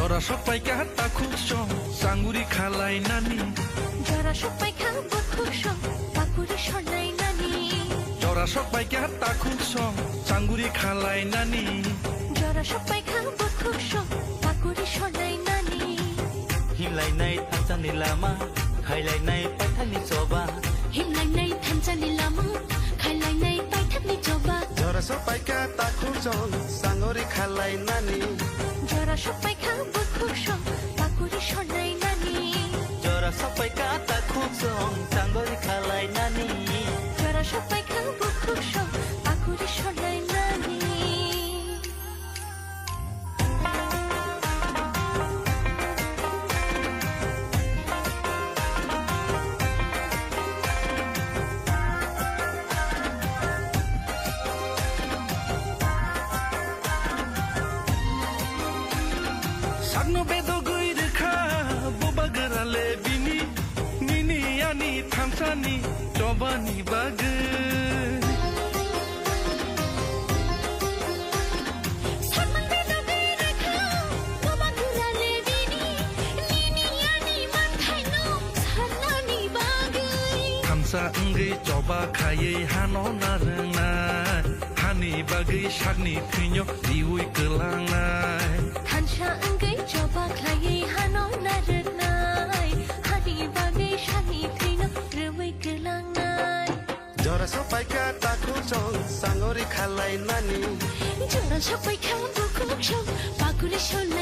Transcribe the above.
Jora sopai ka takut song sanguri khalai nani Jora sopai ka bakuk song pakuri shonai nani Jora sopai ka takut song sanguri khalai nani Jora sopai ka bakuk song pakuri shonai nani Himlai nai thanchani lama khailai nai paithani choba Himlai nai thanchani lama khailai nai paithani choba Jora sopai ka takut song sanguri khalai nani Jora sopai ka bakuk song pakuri shonai nani Jora sopai ka takut song sangori khalai nani Jora sopai ka bakuk song pakuri shonai nani Sagno bedo goi rekha boba garale bini nini ani thamsani chobani bag Thamsa ngai choba khaye hano narna hani bagai sagni thino diui kelangnai Thansha angai choba khlai hano narnai hani bagai shani thino rwai kelangnai Jora sopai ka takut song sanguri khalai nani Jora sopai ka bakuk song pakuri shonai